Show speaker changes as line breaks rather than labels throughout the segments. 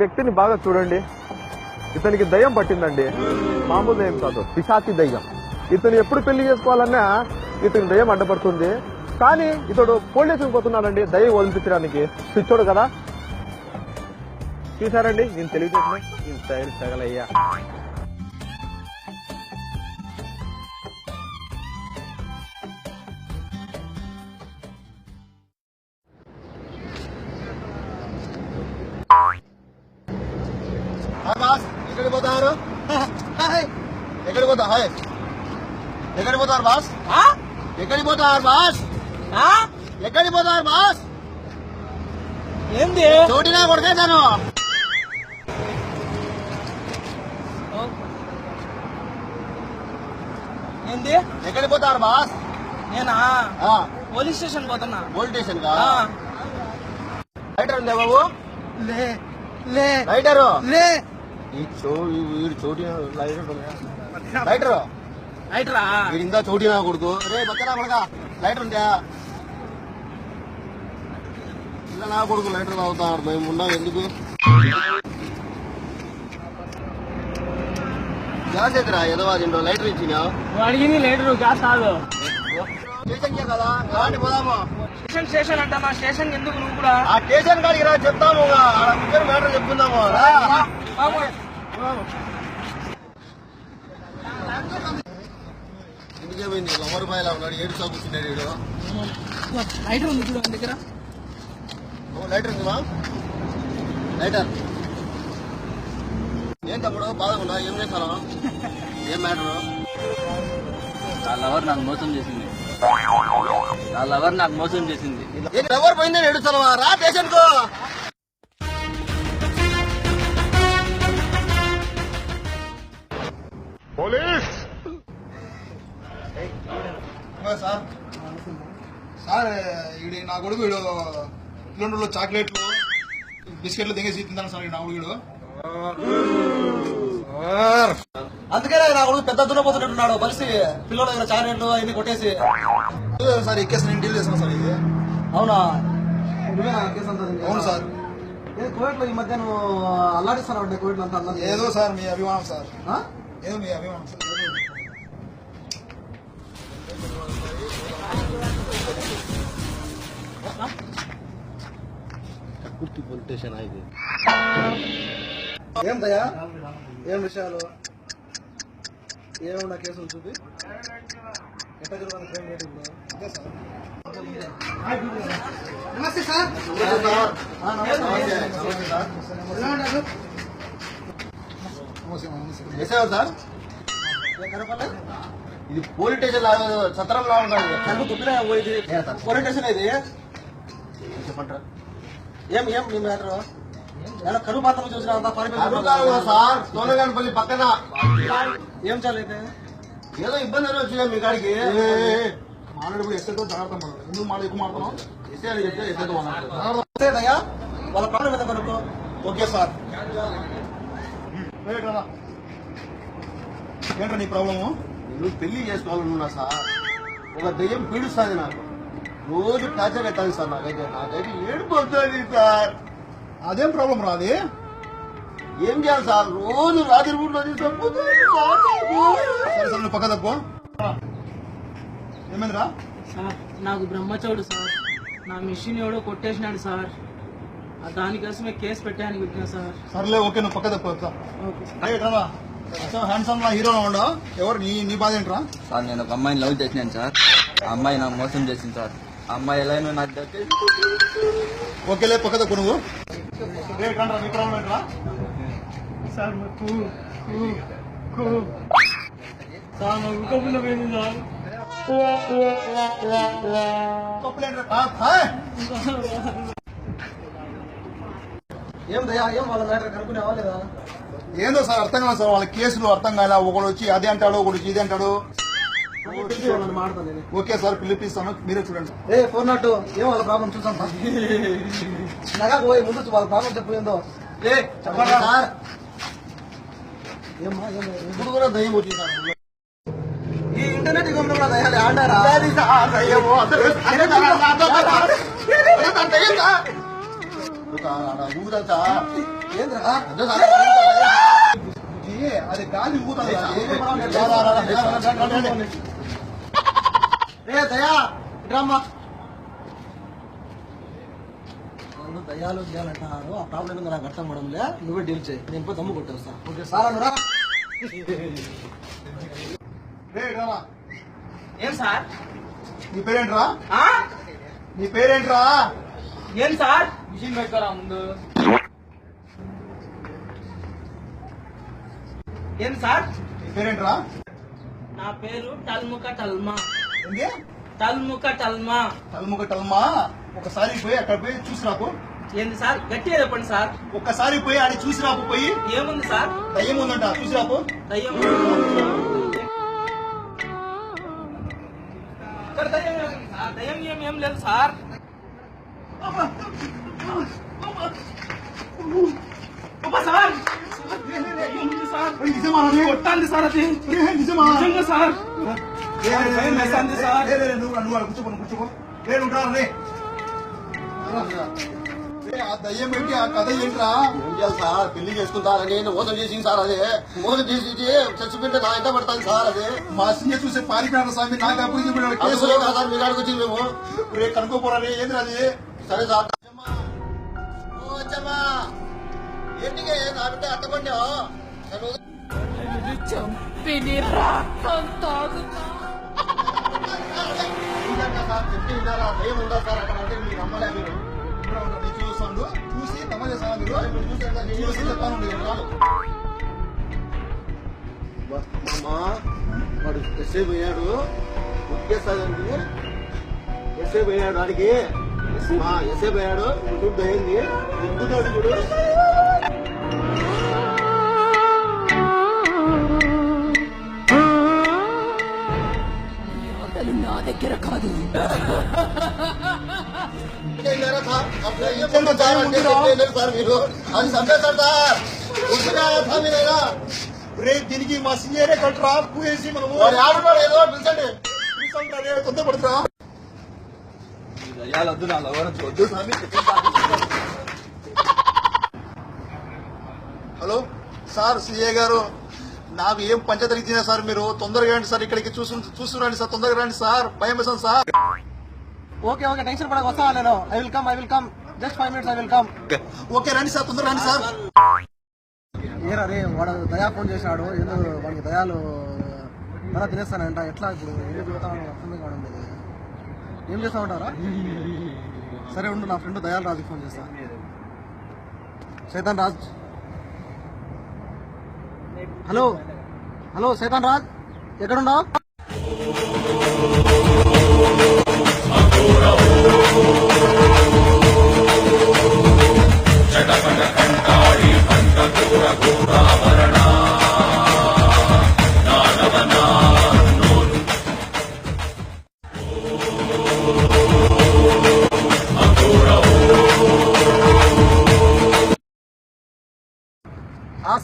వ్యక్తిని బాగా చూడండి. ఇతనికి దయ్యం పట్టిందండి. మామూలు దయ్యం కాదు, పిశాచి దయ్యం. ఇతను ఎప్పుడు పెళ్లి చేసుకోవాలన్నా ఇతని దయ్యం అడ్డపడుతుంది. కానీ ఇతడు పోలీసులకు పోతున్నాడండి దయ్యం వదిలిపించడానికి. పిచ్చోడు కదా. చూసారండి నేను తెలియజేసిన తగలయ్యా.
ఎక్కడికి పోతారు? ఎక్కడికి పోతారు? ఎక్కడికి పోతారు బాస్? ఎక్కడికి పోతారు బాస్? ఎక్కడికి పోతారు బాస్?
ఏంది
చోటినా కొడుకేశాను.
ఏంది
ఎక్కడికి పోతారు బాస్?
నేనా పోలీస్ స్టేషన్ పోతున్నా.
పోలీస్ స్టేషన్ కా? రైటర్ ఉందా బాబు?
లే లే
రైటరు
లే
వీడు చోటి రైటరు
రైటరా
వీడి ఇందా చోటినా కొడుకు. రే బచ్చరా కొడుక లైటర్ ఉందా? ఇలా నా కొడుకు లైటర్ తాగుతాడు. మేము ఉన్నాం ఎందుకు? గ్యాస్ ఎదురా ఏదో అది లైటర్ ఇచ్చినా
అడిగింది లీటరు గ్యాస్ కాదు.
స్టేషన్ కదా అలాంటి పోదాము.
స్టేషన్ స్టేషన్ అంటా మా స్టేషన్ ఎందుకు నువ్వు కూడా?
ఆ స్టేషన్ కాడికి రా చెప్తాము. మ్యాటర్ చెప్పుకుందాము. ఎందుకేమైంది? 100 రూపాయలు ఉన్నాడు. 7 సాగు కూర్చున్నాడు వీడు.
లైటర్ ఉంది చూడు దగ్గర.
లైటర్ ఉందా? లైటర్ ఏం తమ్ముడు బాధకుండా ఏం చేశాను? ఏం మ్యాటర్?
నా లవర్ నాకు మోసం చేసింది.
ఎవరు పోయిందని ఎడుస్తాను రా స్టేషన్ కు.
పోలీస్
సార్ సార్ ఈడు నా కొడుకు వీడు కిలోమీటర్లో చాక్లెట్లు బిస్కెట్లు దిగేసి తింటాను సార్ నా కొడుకు.
అందుకే నా కొడుకు పెద్ద దున్నపోతున్నట్టున్నాడు. కలిసి పిల్లల దగ్గర చాక్లెట్లు అవన్నీ కొట్టేసి
సార్ ఈ కేసు నేను డీల్ చేస్తాను సార్. ఇది
అవునా?
అవును సార్.
కోవిడ్లో ఈ మధ్య నువ్వు అల్లాడిస్తున్నావు. కోవిడ్ అంతా
ఏదో సార్ మీ అభిమానం సార్. ఏదో మీ అభిమానం సార్.
పోలీస్ స్టేషన్ ఇది.
ఏం దయా ఏం విషయాలు ఏమన్నా కేసులు చూపి ఎట్లా జరుగుతుంది క్రైమ్ రేట్ ఇప్పుడు? నమస్తే సార్.
వేసావా సార్? ఇది పోలీస్ స్టేషన్ సత్రంలా ఉన్నది. పోలీస్ స్టేషన్ ఇది చెప్పంటారా? ఏం ఏం మీ మ్యాటర్? కరువు మాత్రం చూసినా సార్. సోనగానపల్లి పక్కన
ఏం చాలైతే
ఏదో ఇబ్బంది అని వచ్చినా మీ కాడికి.
మాట్లాడు ఎస్ఐతో జాగ్రత్త పడాలి. ఎందుకు మాట ఎక్కువ మాట్లాడుతున్నాం?
ఎస్ఐ చెప్తే ఎస్ఐతో మాట్లాడతాయా వాళ్ళ ప్రాబ్లం ఎంత కనుక్కో.
Okay sir. ఏంట్రా నీ ప్రాబ్లము?
నేను పెళ్లి చేసుకోవాలనున్నా సార్. ఒక దయ్యం పీడుస్తుంది నాకు. రోజు టార్చర్ పెట్టాలి సార్. నాకైతే ఏడిపోతుంది సార్.
అదేం ప్రాబ్లం రా అది?
ఏం చేయాలి సార్? రోజు రాత్రి పూట
సరే సార్ నువ్వు పక్క తప్పు. ఏమైందిరా?
సార్ నాకు బ్రహ్మచౌడు సార్. నా మిషన్ ఎవడో కొట్టేసినాడు సార్. దానికోసమే కేసు పెట్టాను పెట్టినా సార్.
సర్లే ఓకే నువ్వు పక్క తప్పు.
Okay sir.
హ్యాండ్సమ్ లా హీరోలో ఉండవు. ఎవరు నీ బాధ ఏంట్రా?
సార్ నేను ఒక అమ్మాయిని లవ్ చేసినాను సార్. ఆ అమ్మాయి నాకు మోసం చేసింది సార్. ఆ అమ్మాయి ఎలా అయినా నాకు దక్కి.
ఓకేలే పక్క తప్పు నువ్వు. నీ ప్రాబ్లం ఏంట్రా?
సార్ సార్ నాకు కబుర్లో పోయింది సార్.
ఏం దయా ఏం వాళ్ళ మ్యాటర్ కనుక్కునేవా లేదా?
ఏందో సార్ అర్థం కాదు సార్. వాళ్ళ కేసులు అర్థం కాలే. ఒకడు వచ్చి అది అంటాడు, ఒకడు వచ్చి ఇది అంటాడు. ఓకే సార్ పిలిపిస్తాను, మీరే చూడండి.
402 ఏం వాళ్ళ ప్రాబ్లం చూసాం సార్. నగా పోయి ముందు వాళ్ళ ప్రాబ్లం చెప్పు. ఏందో చెప్పండి సార్. ఏమ్మా ఇప్పుడు కూడా దయ్యం వచ్చింది సార్. ఈ ఇంటర్నెట్ యుగంలో కూడా దయ్యాలు ఆడారా? ఊగుదా ఏంద్రా
అది గాలి ఊగుతుంది
దయా ఇట్రామ్మా. వాళ్ళు దయాలు చేయాలంటున్నారు. ఆ ప్రాబ్లం ఏందో నాకు అర్థం అవడంలే. నువ్వే డీల్ చేయి, నేను పోయి దమ్ము కొట్టేస్తా. Okay sir అనురా.
ఏం సార్?
నీ పేరేంట్రా?
ఆ?
నీ పేరేంట్రా?
ఏం సార్? మిషన్ పెట్టుకోరా ముందు. ఏం సార్?
నీ పేరేంట్రా?
నా పేరు టల్ముక టల్మా.
ఏంది?
టల్ముక టల్మా.
తలముక టల్మా. ఒకసారి పోయి అక్కడ పోయి చూసి రాకు.
ఏంది సార్? గట్టిగా చెప్పండి సార్.
ఒక్కసారి పోయి ఆడి చూసి రాకు. పోయి
ఏముంది సార్?
దయ్యం ఉందంట, చూసి రాకు.
దయ్యం ఇక్కడ దయ్యం ఏముంది సార్? దయ్యం ఏం లేదు సార్. అబ్బా సార్, ఏముంది సార్?
నిజమా అది?
కొట్టాలి సార్ అది.
నిజమా?
నిజంగా సార్. భయం వేస్తుంది సార్.
నువ్వు కూర్చోపో. ఉంటారా ఆ దయ్యం ఏంటి? ఆ కథ ఏంట్రా?
ఏం చేయాలి సార్? పెళ్లి చేసుకుంటారని మోసం చేసింది సార్. అదే మోసం చేసి చచ్చిపోయింటే నా ఎంత పడతాను సార్. అదే
మా సీఏ చూసే పారిపోయాడు స్వామి. నాకు అప్పుడు
కేసులో కదా సార్, మీ కాడికి వచ్చింది మేము.
కనుక్కోపోరాని ఏంటి అది?
సరే సార్. వచ్చమ్మా, ఏంటి నా బిడ్డ అట్టకొండావు? సార్ చెప్తే విన్నారా? దయ్యం ఉందా సార్ అక్కడ? అంటే మీరు నమ్మలే. మీరు
చూస్తాడు చూసి తమ చేస్తాను. మీరు చూసి చెప్తాను.
అమ్మా, వాడు ఎస్ఐ పోయాడు. ఉక్కేస్తాదండి. ఎస్ఐ పోయాడు వాడికి. ఎస్ఐ పోయాడు. దుడ్డు అయింది. దిగ్గుతాడు చూడు.
నా దగ్గర కాదు.
అది చంపేశారు సార్. మీరైనా
రేపు దీనికి మా సీఏనే కట్టరా పూసి మనము
ఏదో పిలిచండి.
తొందరపడుతురా.
దయ్యాలొద్దు, నా లవరొద్దు. వద్దు స్వామి.
హలో సార్, సీఏ గారు, నాకు ఏం పంచాయతీ ఇచ్చినా సార్. మీరు తొందరగా రండి సార్. ఇక్కడికి చూసుకురండి సార్. తొందరగా రండి సార్. భయం వేసాను సార్.
ఓకే ఓకే, టెన్షన్ పడక వస్తా నేను. I will come. Just 5 minutes I will come.
Okay రండి సార్. తొందరగా రండి సార్.
ఏరా రే, వాడు దయా ఫోన్ చేసినాడు. ఏదో వాడికి దయాలు ఎలా తినేస్తానంట. ఎట్లా ఇప్పుడు ఏం చెబుతాను అర్థమే కావడం లేదు. ఏం చేస్తా ఉంటారా? సరే ఉండు, నా ఫ్రెండ్ దయాల్ రాజుకి ఫోన్ చేస్తా. సైతాన్ రాజ్. హలో సైతాన్ రాజ్, ఎక్కడున్నావు?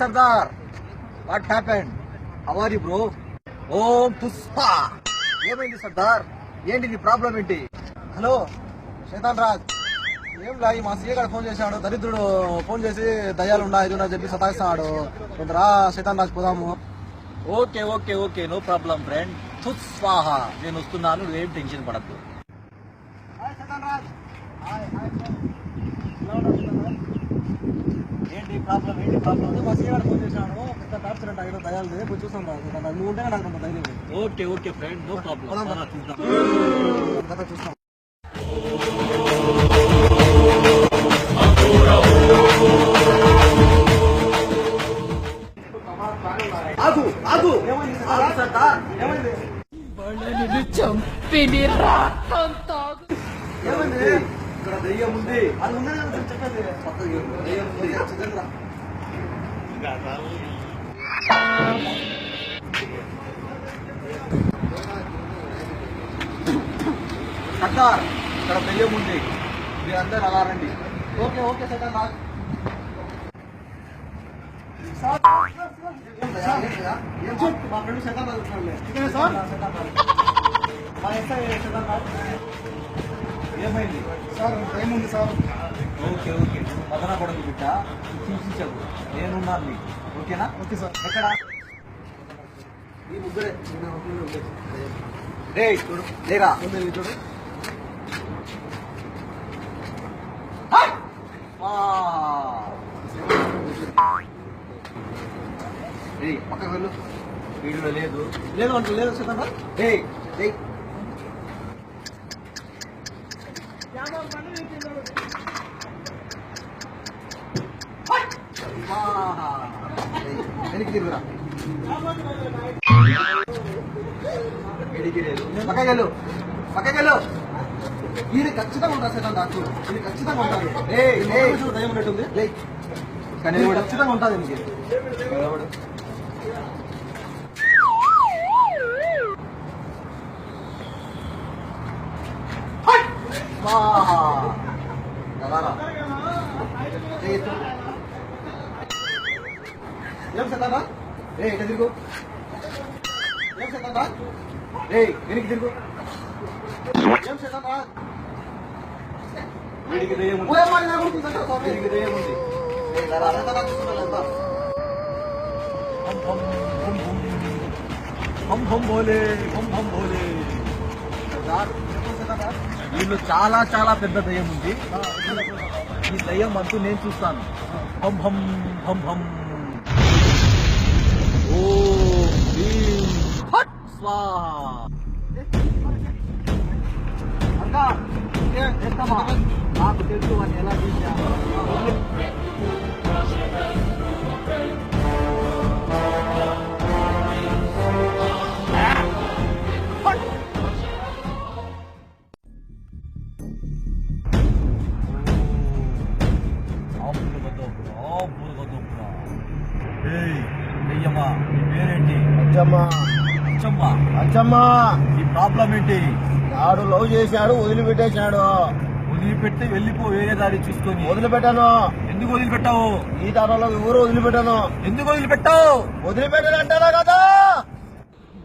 Sardar, what happened? How are you bro? ఓం పుష్ప. ఏమైంది సర్దార్? ఏంటి నీ ప్రాబ్లం ఏంటి? హలో శైతాన్ రాజ్, ఏం లా, మా సీఏ గారు ఫోన్ చేశాడు. దరిద్రుడు ఫోన్ చేసి దయ్యాలున్నా ఇది ఉన్నా చెప్పి సతాయిస్తాడు. రా శైతాన్ రాజ్ పోదాము.
Okay, no problem friend. స్వాహ, నేను వస్తున్నాను. నువ్వేం టెన్షన్ పడద్దు.
ఏంటి ప్రాబ్లం? మా సీఏ గారు ఫోన్ చేశాడు. పెద్ద టార్చర్ అంటే ఐదో దయాలు. పోయి చూస్తాం రా. నువ్వు ఉంటే నాకు కొంత ధైర్యం.
Okay friend, no problem.
చూస్తాం. ఆగు. ఏమైంది సర్దార్? ఏమైంది?
చంపిని రాటం తాగు.
ఏమైంది? ఇక్కడ దయ్యం ఉంది. అది ఉన్నది చెప్పండి. దయ్యం ఉంది. చంద్ర
సర్దార్, ఇక్కడ దయ్యం ఉంది. మీరందరూ అలా రండి.
ఓకే సైతాన్ రాజ్. మా ఫ్రెండ్ శైతాన్ రాజ్ వచ్చినాడులే. మా ఎస్ఐ శైతాన్ రాజ్.
ఏమైంది సార్? టైం ఉంది సార్.
ఓకే
పదన కొడుకు బిడ్డ చూసించకు నేనున్నాను నీకు ఓకేనా?
Okay sir.
ఎక్కడ
ఈ ముగ్గురే
రే చూడు లేరా
చూడు.
పక్కకు వెళ్ళు వీడిలో లేదు
లేదు అంటే లేదు సీతన్న.
రే రే
వెనక్కి తిరుగురా.
పక్కకెళ్ళు పక్కకెళ్ళు
వీడు ఖచ్చితంగా ఉంటారు సీతన్న. నాకు వీడు ఖచ్చితంగా ఉంటారు. చూడు దయ్యం ఉన్నట్టుంది.
కానీ
వీడు ఖచ్చితంగా ఉంటుంది నీకు. ఏం సీతన్న?
ఎట తిరుగు
ఏం సీతన్న?
వెనక్కి తిరుగు
ఏం సీతన్న?
వీడికి దయ్యం ఉంది
ఊరేమ్మా నీ దగ్గరకు తీసుకొచ్చావు స్వామి.
వీడికి దయ్యం ఉంది
సీతన్న చూస్తున్నాడు ఎంత.
హం హం భోలే హం హం భోలే
సీతన్న.
వీళ్ళు చాలా చాలా పెద్ద దయ్యం ఉంది ఈ దయ్యం అంటూ నేను చూస్తాను హం హం హం హం ఓం హ్రీం ఫట్ స్వాహా
అక్క చేస్తామా?
నాకు తెలుసు అని ఎలా తీశాను దయ్యమ్మా నీ పేరేంటి?
అచ్చమ్మా
అచ్చమ్మా
అచ్చమ్మా
ఈ ప్రాబ్లం ఏంటి?
ఆడు లవ్ చేశాడు, వదిలిపెట్టేశాడు.
వదిలిపెట్టి వెళ్ళిపో వేరే దారి చూసుకొని.
వదిలిపెట్టాను.
ఎందుకు వదిలిపెట్టావు?
ఈ తరంలో ఊరు వదిలిపెట్టాను.
ఎందుకు వదిలిపెట్టావు?
వదిలిపెట్టానంటారా కదా.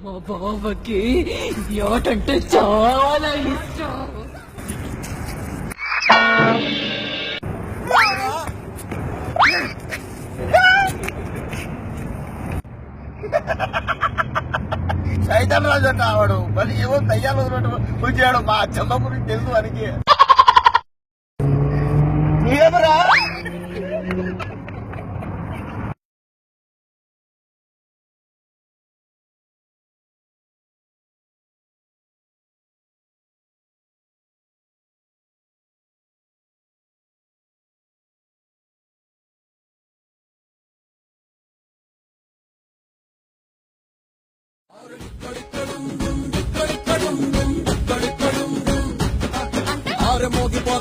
మా బావకి యాటంటే చాలా ఇష్టం.
సైతం రాజు అంట ఆవాడు. మళ్ళీ ఏవో దయ్యాలు వదిలిపెట్టు వచ్చాడు. మా అచ్చమ్మ గురించి తెలుసు వానికి. ఏమరా
మోగిపోత